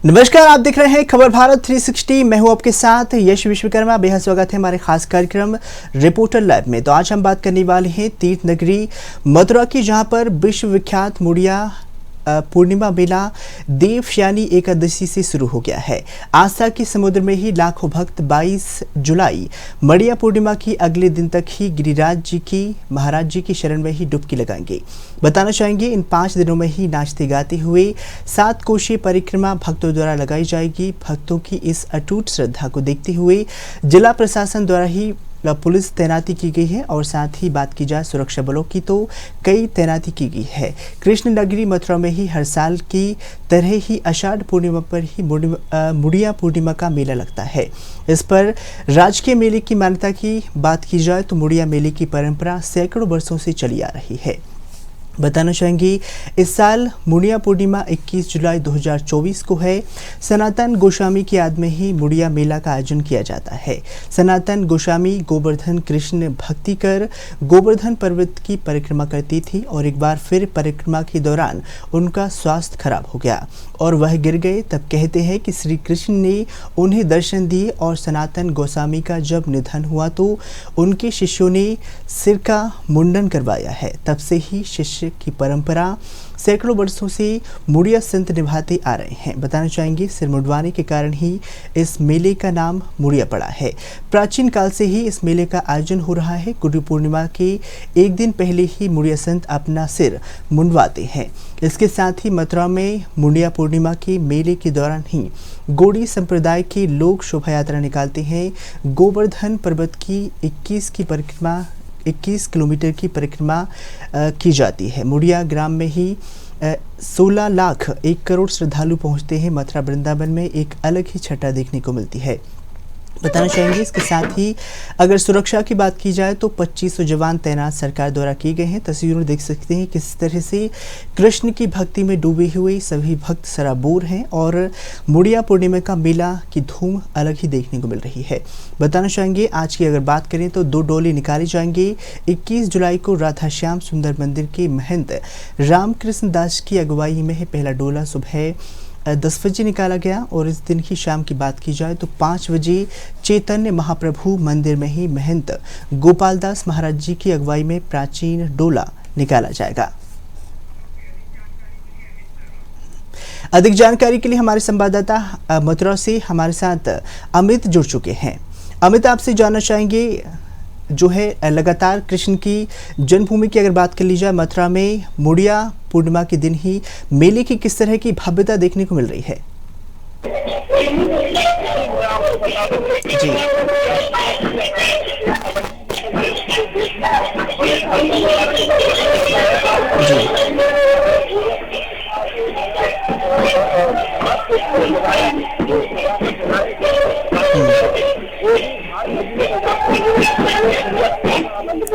नमस्कार, आप देख रहे हैं खबर भारत 360। मैं हूं आपके साथ यश विश्वकर्मा। बेहद स्वागत है हमारे खास कार्यक्रम रिपोर्टर लाइव में। तो आज हम बात करने वाले हैं तीर्थ नगरी मथुरा की, जहां पर विश्वविख्यात मुड़िया पूर्णिमा मेला देवयानी एकादशी से शुरू हो गया है। आस्था के समुद्र में ही लाखों भक्त 22 जुलाई मड़िया पूर्णिमा की अगले दिन तक ही गिरिराज जी की महाराज जी की शरण में ही डुबकी लगाएंगे। बताना चाहेंगे, इन 5 दिनों में ही नाचते गाते हुए 7 कोशीय परिक्रमा भक्तों द्वारा लगाई जाएगी। भक्तों की इस अटूट श्रद्धा को देखते हुए जिला प्रशासन द्वारा ही पुलिस तैनाती की गई है और साथ ही बात की जाए सुरक्षा बलों की तो कई तैनाती की गई है। कृष्ण नगरी मथुरा में ही हर साल की तरह ही आषाढ़ पूर्णिमा पर ही मुड़िया पूर्णिमा का मेला लगता है। इस पर राजकीय मेले की मान्यता की बात की जाए तो मुड़िया मेले की परंपरा सैकड़ों वर्षों से चली आ रही है। बताना चाहेंगे, इस साल मुड़िया पूर्णिमा 21 जुलाई 2024 को है। सनातन गोस्वामी की याद में ही मुड़िया मेला का आयोजन किया जाता है। सनातन गोस्वामी गोवर्धन कृष्ण भक्ति कर गोवर्धन पर्वत की परिक्रमा करती थी और एक बार फिर परिक्रमा के दौरान उनका स्वास्थ्य खराब हो गया और वह गिर गए। तब कहते हैं कि श्री कृष्ण ने उन्हें दर्शन दिए और सनातन गोस्वामी का जब निधन हुआ तो उनके शिष्यों ने सिर का मुंडन करवाया है। तब से ही शिष्य की परंपरा सैकड़ों वर्षों से मुड़िया संत निभाते आ रहे हैं। बताना चाहेंगे, सिर मुंडवाने के कारण ही इस मेले का नाम मुड़िया पड़ा है। प्राचीन काल से ही इस मेले का आयोजन हो रहा है। गुरु पूर्णिमा के एक दिन पहले ही मुड़िया संत अपना सिर मुंडवाते हैं। इसके साथ ही मथुरा में मुड़िया पूर्णिमा के मेले के दौरान ही गौड़ी संप्रदाय के लोग शोभा यात्रा निकालते हैं। गोवर्धन पर्वत की 21 किलोमीटर की परिक्रमा की जाती है। मुड़िया ग्राम में ही 16 लाख 1 करोड़ श्रद्धालु पहुंचते हैं। मथुरा वृंदावन में एक अलग ही छटा देखने को मिलती है। बताना चाहेंगे, इसके साथ ही अगर सुरक्षा की बात की जाए तो 2500 जवान तैनात सरकार द्वारा किए गए हैं। तस्वीरों में देख सकते हैं किस तरह से कृष्ण की भक्ति में डूबे हुए सभी भक्त सराबोर हैं और मुड़िया पूर्णिमा का मेला की धूम अलग ही देखने को मिल रही है। बताना चाहेंगे, आज की अगर बात करें तो 2 डोले निकाले जाएंगे। 21 जुलाई को राधा श्याम सुंदर मंदिर के महंत रामकृष्ण दास की अगुवाई में पहला डोला सुबह 10 बजे निकाला गया और इस दिन की शाम की बात की जाए तो 5 बजे चैतन्य महाप्रभु मंदिर में ही महंत गोपाल दास महाराज जी की अगुवाई में प्राचीन डोला निकाला जाएगा। अधिक जानकारी के लिए हमारे संवाददाता मथुरा से हमारे साथ अमित जुड़ चुके हैं। अमित, आपसे जानना चाहेंगे, जो है लगातार कृष्ण की जन्मभूमि की अगर बात कर ली जाए मथुरा में मुड़िया पूर्णिमा के दिन ही मेले की किस तरह की भव्यता देखने को मिल रही है? जी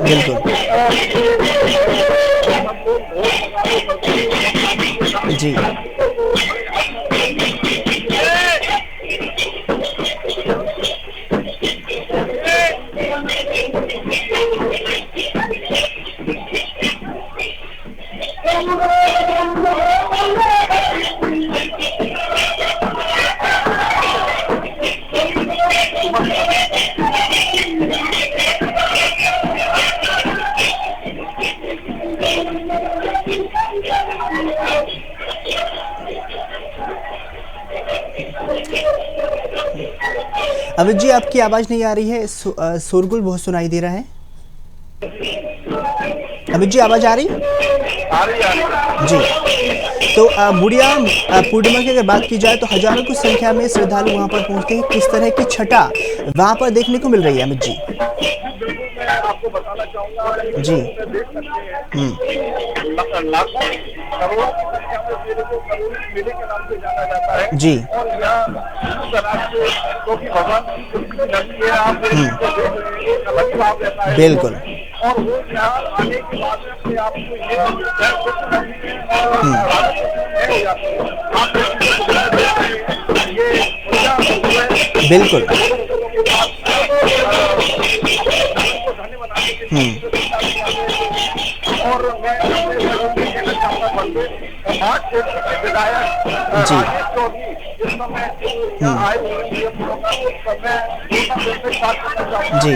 बिल्कुल जी अमित जी, आपकी आवाज नहीं आ रही है, शोरगुल बहुत सुनाई दे रहा है। अमित जी, आवाज आ रही? जी। तो मुड़िया पूर्णिमा की अगर बात की जाए तो हजारों की संख्या में श्रद्धालु वहां पर पहुंचते हैं। किस तरह की छटा वहां पर देखने को मिल रही है अमित जी? आपको बताना चाहूंगा जी मेले के नाम से जाना जाता है जी और यहाँ क्योंकि भगवान नदी है, आप अलग भाव रहता है बिल्कुल और वो यहाँ आने के बाद में आपको ये बिल्कुल और मैं मार्च क्षेत्र के विधायक जी। राजेश चौधरी इस समय यहाँ आए हुए हैं। जी।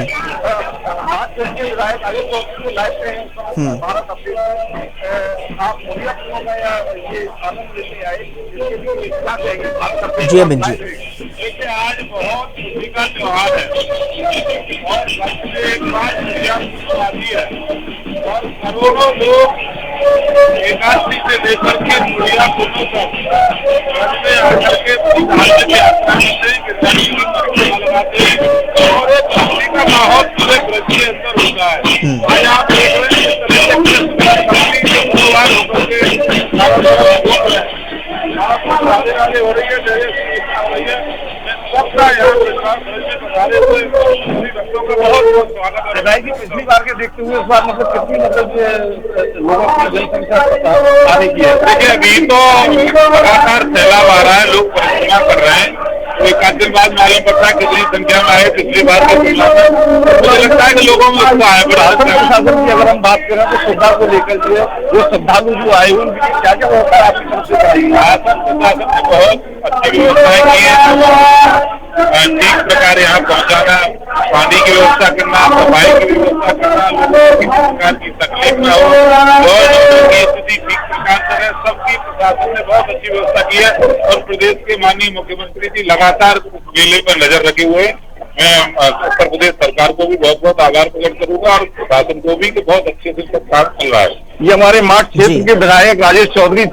मार्च क्षेत्र के विधायक राजेश चौधरी को लाइव पे हैं भारत अपडेट में। आप मुहैया में ये आनंद लेते आए, इसके लिए क्या कहेंगे भारत अपडेट? जी अमित जी। देखिए, आज बहुत खुशी का त्योहार है और और करोड़ों लोग एकादशी से लेकर के मुड़िया पुनों तक घर में आकर के धार्मिक यात्रा करते हैं, लगाते हैं और एक खुशी का माहौल पूरे ब्रज के अंदर होता है। आज आप देख रहे हैं होकर के राधे राधे हो रही है, सबका यहाँ भक्तों का बहुत बहुत स्वागत है। पिछली बार के देखते हुए इस बार मतलब कितनी लोगों की जनसंख्या आने की है? देखिए, अभी तो लगातार सैलाब आ रहा है, लोग परिक्रमा कर रहे हैं, तो एक आध दिन बाद मालूम पड़ता है कितनी संख्या में आए पिछली बार के तुलना में। मुझे लगता है कि लोगों में उत्साह है। प्रशासन की अगर हम बात करें तो सुविधा को लेकर के वो श्रद्धालु जो आए हुए उनकी क्या क्या व्यवस्था आपकी तरफ से कराई? प्रशासन ने बहुत अच्छी व्यवस्थाएं की है। ठीक प्रकार यहाँ पहुँचाना, पानी की व्यवस्था करना, सफाई की व्यवस्था करना, लोगों को किसी प्रकार की तकलीफ न हो और की स्थिति ठीक प्रकार से रहे, सबकी प्रशासन ने बहुत अच्छी व्यवस्था की है। और प्रदेश के माननीय मुख्यमंत्री जी लगातार मेले पर नजर रखे हुए। मैं उत्तर प्रदेश सरकार को भी बहुत बहुत आभार प्रकट करूंगा और प्रशासन को भी कि बहुत अच्छे से सब काम चल रहा है। ये हमारे मार्च क्षेत्र के विधायक राजेश चौधरी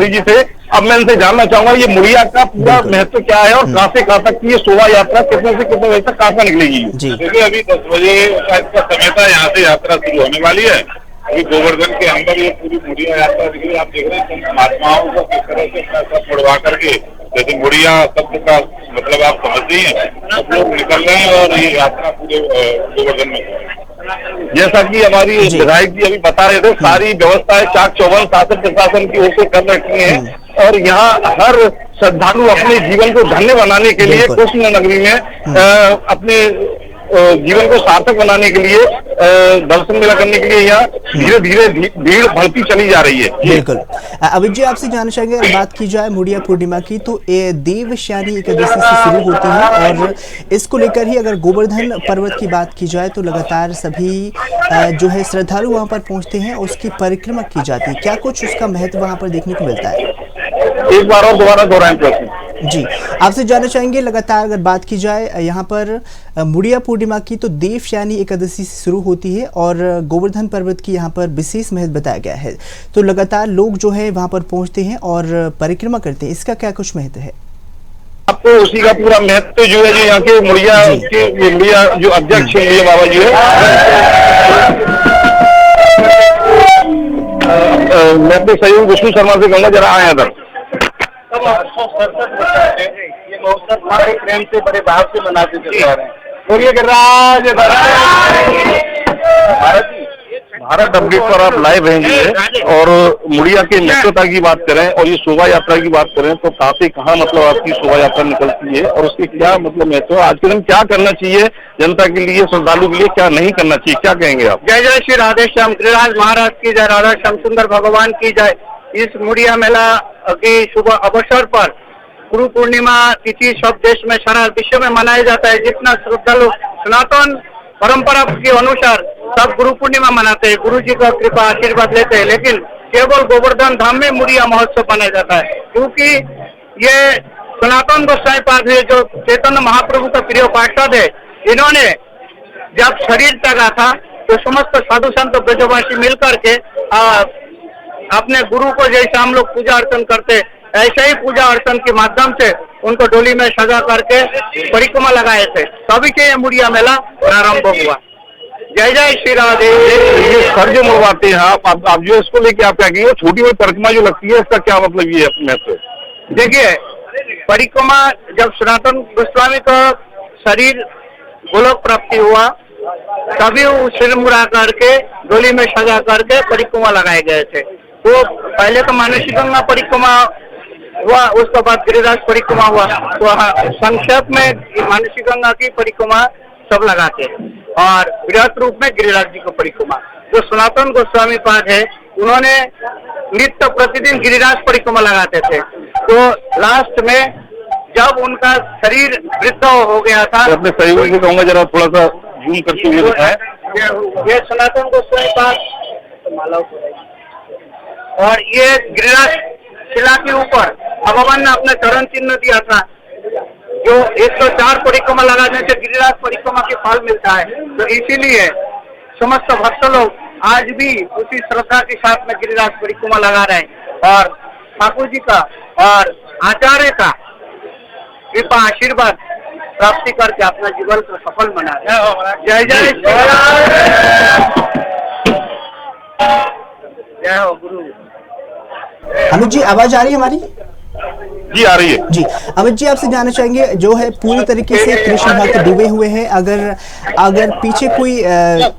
जी थे। अब मैं इनसे जानना चाहूंगा ये मुड़िया का पूरा महत्व क्या है और कहाँ से कहाँ तक की ये शोभा यात्रा कितने से कितने बजे तक कहाँ से निकलेगी? देखिए, अभी 10 बजे का इसका समय था, यहाँ से यात्रा शुरू होने वाली है। अभी गोवर्धन के अंदर ये पूरी मुड़िया यात्रा निकली। आप देख रहे हैं महात्माओं को किस तरह से सब मुड़वा करके, जैसे मुड़िया शब्द का मतलब आप समझते हैं, सब लोग निकल रहे हैं और ये यात्रा पूरे गोवर्धन में। जैसा कि हमारी विधायक जी अभी बता रहे थे, सारी व्यवस्थाएं चाक चौबंद शासन प्रशासन की ओर से कर रखी हैं और यहाँ हर श्रद्धालु अपने जीवन को धन्य बनाने के लिए कृष्ण नगरी में अपने जीवन को सार्थक बनाने के लिए दर्शन मेला करने के लिए यहाँ धीरे धीरे भीड़ बढ़ती चली जा रही है। बिल्कुल। अमित जी, आपसे जानना चाहेंगे, अगर बात की जाए मुड़िया पूर्णिमा की तो देवशयनी एकादशी से शुरू होती है और इसको लेकर ही अगर गोवर्धन पर्वत की बात की जाए तो लगातार सभी जो है श्रद्धालु वहाँ पर पहुँचते हैं, उसकी परिक्रमा की जाती है। क्या कुछ उसका महत्व वहाँ पर देखने को मिलता है? एक बार और दोबारा दोहराएं प्रश्न। जी, आपसे जानना चाहेंगे, लगातार अगर बात की जाए यहाँ पर मुड़िया पूर्णिमा की तो देवशयनी एकादशी से शुरू होती है और गोवर्धन पर्वत की यहाँ पर विशेष महत्व बताया गया है, तो लगातार लोग जो है वहाँ पर पहुँचते हैं और परिक्रमा करते हैं, इसका क्या कुछ महत्व है? आपको उसी का पूरा महत्व जो है, जो यहाँ के मुड़िया जो अध्यक्ष है बाबा जी है, मैं तो सहयोग विष्णु शर्मा से कहूँगा जरा आए इधर। ये महोत्सव बड़े प्रेम से बड़े भाव से मनाते चले आ रहे हैं। बोलिए गिरिराज भारत अपडेट पर आप लाइव रहेंगे और मुड़िया के महत्वता की बात करें और ये शोभा यात्रा की बात करें तो कहाँ से कहाँ मतलब आपकी शोभा यात्रा निकलती है और उसके क्या मतलब महत्व है? आज के दिन क्या करना चाहिए जनता के लिए, श्रद्धालु के लिए क्या नहीं करना चाहिए, क्या कहेंगे आप? जय जय श्री राधे श्याम, गिरिराज महाराज की जय, राधा श्याम सुंदर भगवान की जय। इस मुड़िया मेला के शुभ अवसर पर गुरु पूर्णिमा तिथि सब देश में सारा विश्व में मनाया जाता है। जितना श्रद्धालु सनातन परंपरा के अनुसार सब गुरु पूर्णिमा मनाते हैं, गुरु जी का कृपा आशीर्वाद लेते हैं, लेकिन केवल गोवर्धन धाम में मुड़िया महोत्सव मनाया जाता है क्योंकि ये सनातन गोस्वामी पाद है जो चैतन्य महाप्रभु का प्रिय पार्षद है। इन्होंने जब शरीर त्यागा था तो समस्त साधु संत ब्रजवासी मिलकर के अपने गुरु को जैसे हम लोग पूजा अर्चन करते ऐसे ही पूजा अर्चन के माध्यम से उनको डोली में सजा करके परिक्रमा लगाए थे, तभी के ये मुड़िया मेला प्रारंभ हुआ। जय जय श्री राधे। ये सर जो मुड़वाते हैं आप जो इसको लेके आप क्या कहेंगे, छोटी हुई परिक्रमा जो लगती है इसका क्या मतलब ये महत्व? देखिए, परिक्रमा जब सनातन गोस्वामी का शरीर गोलोक प्राप्ति हुआ तभी सिर मुड़ा करके डोली में सजा करके परिक्रमा लगाए गए थे। तो पहले तो मानसी गंगा परिक्रमा हुआ, उसके बाद गिरिराज परिक्रमा हुआ। तो संक्षेप में मानसी गंगा की परिक्रमा सब लगाते हैं और बृहत रूप में गिरिराज जी को परिक्रमा। जो सनातन गोस्वामी पाद है उन्होंने नित्य प्रतिदिन गिरिराज परिक्रमा लगाते थे। तो लास्ट में जब उनका शरीर वृद्ध हो गया था, तो अपने सहयोगी से कहूंगा जरा थोड़ा सा जूम करते हुए दिखाएं। ये सनातन गोस्वामी पास और ये गिरिराज शिला के ऊपर भगवान ने अपना चरण चिन्ह दिया था, जो 104 परिक्रमा लगाने से गिरिराज परिक्रमा के फल मिलता है। तो इसीलिए समस्त भक्त लोग आज भी उसी श्रद्धा के साथ में गिरिराज परिक्रमा लगा रहे हैं और ठाकुर जी का और आचार्य का कृपा आशीर्वाद प्राप्ति करके अपना जीवन को सफल बना रहे। जय जय जय हो गुरु। अमित जी, आवाज आ रही है हमारी? जी आ रही है। जी, अमित जी आपसे जानना चाहेंगे, जो है पूरी तरीके से कृष्ण भक्त डूबे हुए हैं, अगर पीछे कोई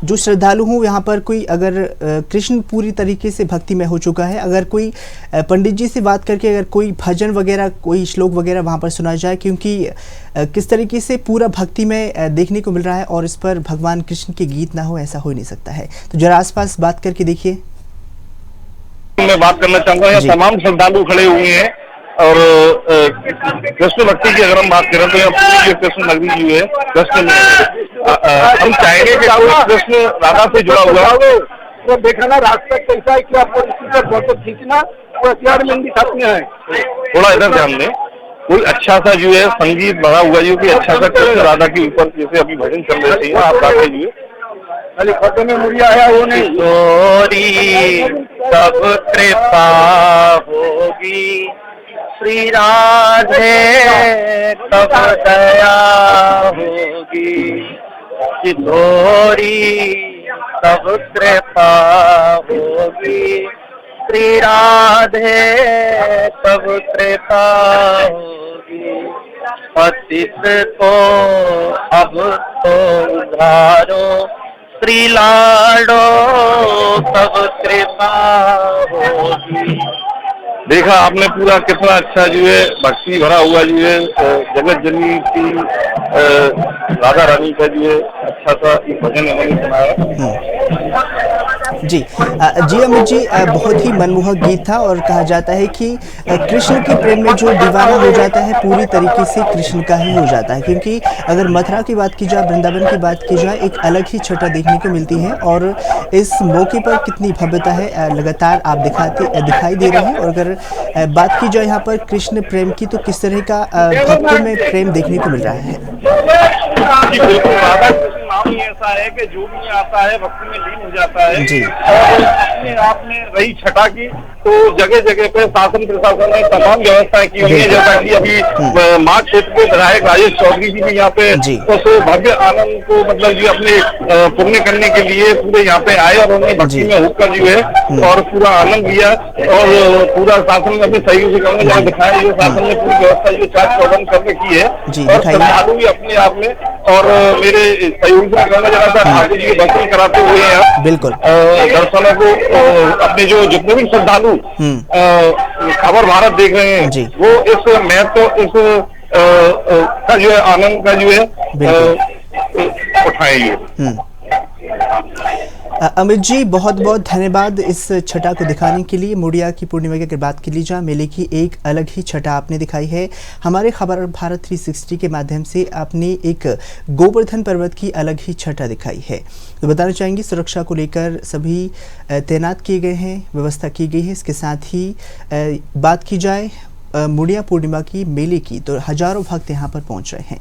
जो श्रद्धालु हूँ यहाँ पर कोई अगर कृष्ण पूरी तरीके से भक्ति में हो चुका है, अगर कोई पंडित जी से बात करके अगर कोई भजन वगैरह कोई श्लोक वगैरह वहाँ पर सुना जाए, क्योंकि किस तरीके से पूरा भक्ति में देखने को मिल रहा है और इस पर भगवान कृष्ण के गीत ना हो, ऐसा हो ही नहीं सकता है। तो जरा आसपास बात करके देखिए। मैं बात करना चाहूंगा, यहाँ तमाम श्रद्धालु खड़े हुए हैं और कृष्ण भक्ति की अगर हम बात करें तो यहाँ पूरी कृष्ण नगरी जो है कृष्ण हम चाहेंगे कि कोई कृष्ण राधा से जुड़ा हुआ वो देखा ना रास्ता कैसा है कि आपको फोटो खींचना वो हथियार में दिखाते हैं। थोड़ा इधर ध्यान दें, कोई अच्छा सा जो है संगीत बना हुआ जो कि अच्छा सा कृष्ण राधा के ऊपर जैसे अभी भजन चल रहे थे आप राधा जी खाली फोटो में मुड़िया आया वो नहीं। किशोरी तब कृपा होगी, श्री राधे तब दया होगी, किशोरी तब कृपा होगी, श्री राधे तब कृपा होगी, पतित को अब तो उधारो, श्री लाडो तब कृपा होगी। देखा आपने पूरा कितना अच्छा जो है भक्ति भरा हुआ जो है जगत जननी की राधा रानी का जो है अच्छा सा भजन उन्होंने सुनाया। जी अमित जी, बहुत ही मनमोहक गीत था और कहा जाता है कि कृष्ण के प्रेम में जो दीवाना हो जाता है पूरी तरीके से कृष्ण का ही हो जाता है, क्योंकि अगर मथुरा की बात की जाए, वृंदावन की बात की जाए, एक अलग ही छटा देखने को मिलती है और इस मौके पर कितनी भव्यता है लगातार आप दिखाई दे रहे हैं। और अगर बात की जाए यहाँ पर कृष्ण प्रेम की, तो किस तरह का भक्तों में प्रेम देखने को मिल रहा है? जी बिल्कुल, राधा कृष्ण नाम ही ऐसा है कि जो भी आता है भक्ति में लीन हो जाता है जी। और अपने आप में रही छटा की तो जगह जगह पे शासन प्रशासन ने तमाम व्यवस्थाएं की हुई है। जैसा कि अभी मार्ग क्षेत्र के विधायक राजेश चौधरी जी भी यहाँ पे उस भव्य आनंद को मतलब जो अपने पुण्य करने के लिए पूरे यहाँ पे आए और उन्होंने भक्ति में होकर जो है और पूरा आनंद लिया और पूरा शासन ने अपने सहयोग से कहूँगा जहाँ दिखाया जो शासन ने पूरी व्यवस्था जो चार चौबंद करके की है और श्रद्धालु भी अपने आप में और मेरे सहयोग से कहूँगा जरा सा ठाकुर जी दर्शन कराते हुए यहाँ बिल्कुल दर्शनों को अपने जो जितने भी श्रद्धालु खबर भारत देख रहे हैं वो इस महत्व इस का जो है आनंद का जो है उठाएंगे। अमित जी बहुत बहुत धन्यवाद इस छटा को दिखाने के लिए। मुड़िया की पूर्णिमा की अगर बात की ली जाए, मेले की एक अलग ही छटा आपने दिखाई है। हमारे खबर भारत 360 के माध्यम से आपने एक गोवर्धन पर्वत की अलग ही छटा दिखाई है। तो बताना चाहेंगे सुरक्षा को लेकर सभी तैनात किए गए हैं, व्यवस्था की गई है। इसके साथ ही बात की जाए मुड़िया पूर्णिमा की मेले की, तो हजारों भक्त यहाँ पर पहुँच रहे हैं।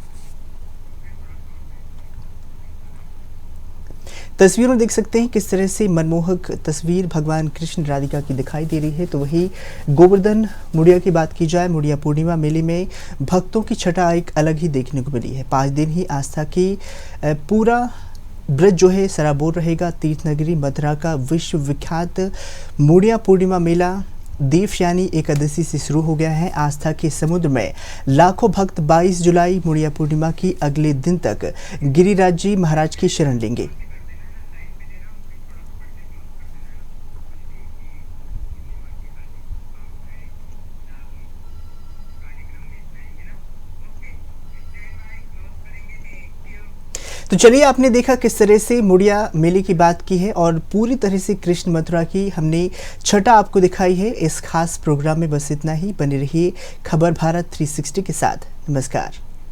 तस्वीरों में देख सकते हैं किस तरह से मनमोहक तस्वीर भगवान कृष्ण राधिका की दिखाई दे रही है। तो वही गोवर्धन मुड़िया की बात की जाए, मुड़िया पूर्णिमा मेले में भक्तों की छटा एक अलग ही देखने को मिली है। 5 दिन ही आस्था की पूरा ब्रज जो है सराबोर रहेगा। तीर्थ नगरी मथुरा का विश्व विख्यात मुड़िया पूर्णिमा मेला देवयानी एकादशी से शुरू हो गया है। आस्था के समुद्र में लाखों भक्त 22 जुलाई मुड़िया पूर्णिमा की अगले दिन तक गिरिराज जी महाराज की शरण लेंगे। तो चलिए, आपने देखा किस तरह से मुड़िया मेले की बात की है और पूरी तरह से कृष्ण मथुरा की हमने छटा आपको दिखाई है इस खास प्रोग्राम में। बस इतना ही, बने रहिए खबर भारत 360 के साथ। नमस्कार।